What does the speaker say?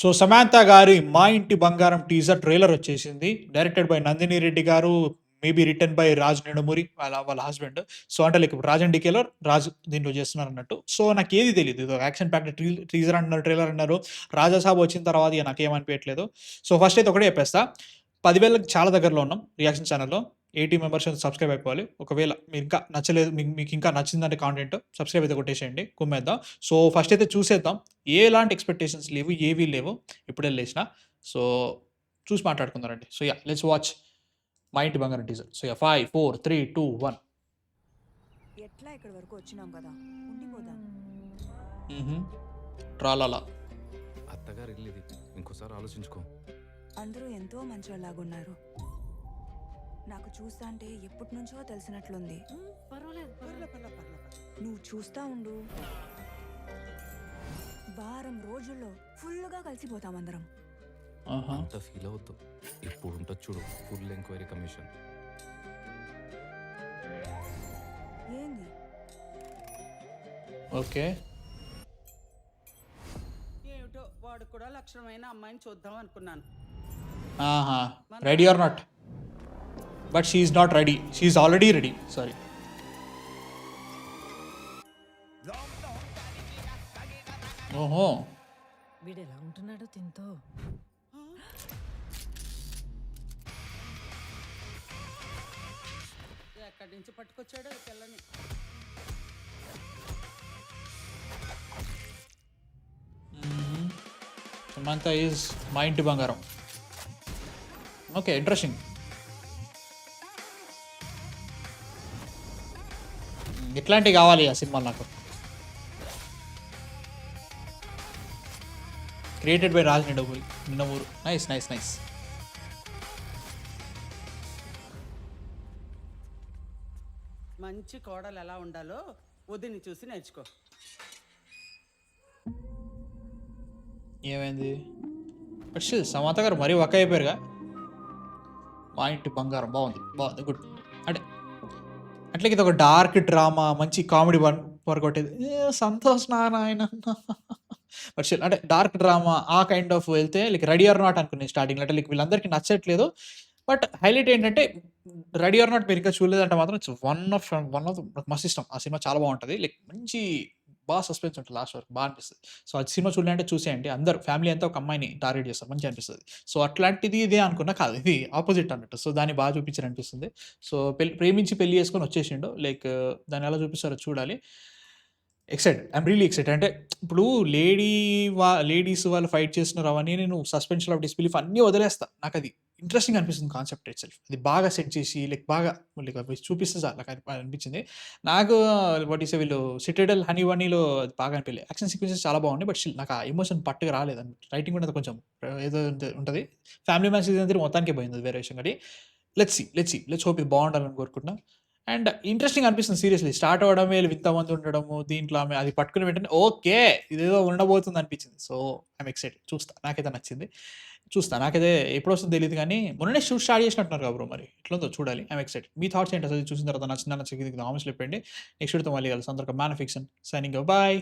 So 'Samantha' గారి 'మా ఇంటి బంగారం' టీజర్ ట్రైలర్ వచ్చేసింది. డైరెక్టెడ్ బై నందిని రెడ్డి గారు. మేబీ రిటెన్ బై రాజ్ నెడుమురి వాళ్ళ హస్బెండ్. సో అంటే లైక్ ఇప్పుడు 'రాజన్ డీకేలో' రాజు దీంట్లో చేస్తున్నారన్నట్టు. సో నాకేది తెలీదు. ఇదో యాక్షన్ ప్యాక్డ్ టీజర్ అంటున్నారు, ట్రైలర్ అన్నారు. 'రాజా సాబ్' వచ్చిన తర్వాత ఇగ నాకేమనిపియట్లేదు. సో ఫస్ట్ అయితే ఒకటే చెప్పేస్తా. 10,000కి చాలా దగ్గరలో ఉన్నాం రియాక్షన్ ఛానెల్‌లో. 80 మెంబర్స్ సబ్స్క్రైబ్ అయిపోవాలి. ఒకవేళ మీరింకా నచ్చలేదు మీకింకా నచ్చిందంటే కాంటెంట్ సబ్స్క్రైబ్ అయితే కొట్టేసేయండి. కుమ్మేద్దాం. సో ఫస్ట్ అయితే చూసేద్దాం. ఎలాంటి ఎక్స్‌పెక్టేషన్స్ లేవు. ఏవి లేవు. ఇప్పుడే లేసినా. సో చూసి మాట్లాడుకుందాం రండి. So yeah! లెట్స్ వాచ్ 'మా ఇంటి బంగారం' టీజర్. So yeah! 5, 4, 3, 2, 1 ఎట్లా ఇక్కడి వరకు వచ్చినాం కదా ఉండిపోదాం. హుహు. ట్రాలాలా. అత్తగారు ఇల్లు ఇది, ఇంకోసారి ఆలోచించుకో. అందరూ ఎంతో మంచోళ్ళలాగున్నారు. నాకు చూస్తా అంటే ఎప్పటి నుంచో తెలిసినట్లుంది. నువ్వు చూస్తా ఉండు. వారం రోజుల్లో ఫుల్గా కలిసిపోతాం అందరం. ఆహా! అంత ఫీల్ అవుతావు. ఇప్పుడు ఉంటుంది చూడు ఫుల్ ఎంక్వైరీ కమిషన్. ఏంది ఓకే. ఏమిటో వాడు కూడా లక్షణమైన అమ్మాయిని చూద్దాం అనుకున్నాను. ఆహా! Ready or not? But she is not ready. She is already ready. Sorry. ఓహో! వీడు ఎలా ఉంటున్నాడో తింతో. ఎక్కడి నుంచి పట్టుకొచ్చాడో ఈ పిల్లని. సమంత ఈజ్ 'మా ఇంటి బంగారం'. ఓకే. ఇంట్రెస్టింగ్. ఇట్లాంటివి కావాలి ఆ సినిమాలు నాకు. Created by Raj Nidamoru. Nice nice nice. మంచి కోడలు ఎలా ఉండాలో వదిని చూసి నేర్చుకో. ఏమైంది? బట్ స్టిల్ సమంత గారు మరీ ఒక్క అయిపోయారుగా. 'మా ఇంటి బంగారం' బాగుంది. బాగుంది. గుడ్. అంటే అట్లకి ఇది ఒక డార్క్ డ్రామా, మంచి comedy workout. Santosh Narayana. But still అంటే డార్క్ డ్రామా ఆ కైండ్ ఆఫ్ వెళ్తే లైక్ 'రెడీ ఆర్ నాట్' అనుకున్నాను స్టార్టింగ్‌లో. అంటే లైక్ వీళ్ళందరికీ నచ్చట్లేదు. బట్ హైలైట్ ఏంటంటే 'రెడీ ఆర్ నాట్' మీరు ఇంకా చూడలేదంటే మాత్రం ఇట్స్ వన్ ఆఫ్ నాకు మస్తు ఇష్టం. ఆ సినిమా చాలా బాగుంటది. లైక్ మంచి సస్పెన్స్ ఉంటుంది లాస్ట్ వరకు. అనిపిస్తది. సో అది సినిమా చూడాలంటే చూసేయండి. అందరూ ఫ్యామిలీ అంతా ఒక అమ్మాయిని టార్గెట్ చేస్తారు. మంచిగా అనిపిస్తది. సో అట్లాంటిది ఇదే అనుకున్నా కాదు. ఇది ఆపోజిట్ అన్నట్టు. సో దాన్ని చూపించారు అనిపిస్తుంది. సో ప్రేమించి పెళ్లి చేసుకొని వచ్చేసిండు. లైక్ దాన్ని ఎలా చూపిస్తారో చూడాలి. ఎక్సైటెడ్. I'm really excited. అంటే ఇప్పుడు లేడీస్ వాళ్ళు ఫైట్ చేస్తున్నారు అవన్నీ నేను సస్పెన్షన్ ఆఫ్ డిస్బిలీఫ్ అన్నీ వదిలేస్తా. నాకది ఇంట్రెస్టింగ్ అనిపిస్తుంది కాన్సెప్ట్ ఇట్సెల్ఫ్. అది బాగా సెట్ చేసి లైక్ బాగా లైక్ అవి చూపిస్తే చాలు నాకు అనిపించింది. నాకు వాట్ ఈస్ వీళ్ళు 'సిటాడెల్ హనీ బన్నీ'లో అది బాగా అనిపియలే. యాక్షన్ సీక్వెన్సెస్ చాలా బాగున్నాయి. బట్ స్టిల్ నాకు ఆ ఎమోషన్ పట్టుగా రాలేదు. రైటింగ్ కూడా కొంచెం ఏదో ఉంటది. ఫ్యామిలీ మ్యాన్ సీజన్ 3 మొత్తానికే పోయింది. అది వేరే విషయం కానీ లెట్స్ సీ. లెట్స్ హోప్ ఇది బాగుండాలని కోరుకుంటున్నా. అండ్ ఇంట్రెస్టింగ్ అనిపిస్తుంది సీరియస్‌లీ. స్టార్ట్ అవ్వడమే ఇంతమంది ఉండడము, దీంట్లో ఆమె అది పట్టుకుని వెంటనే ఓకే. ఇదేదో ఉండబోతుంది అనిపించింది. So I'm excited. చూస్తా. నాకైతే నచ్చింది. చూస్తా. నాకైతే ఎప్పుడొస్తుందో తెలీదు కానీ మొన్ననే షూట్ స్టార్ట్ చేసినట్టున్నారు కదా బ్రో మరి. ఎట్లుందో చూడాలి. I'm excited. మీ థాట్స్ ఏంటి అసలు చూసిన తర్వాత నచ్చిందా నచ్చలేదా కామెంట్స్‌లో చెప్పండి. నెక్స్ట్ వీడియోతో మళ్ళీ కలుస్తాం. అంతవరకు man of fiction signing off. Bye.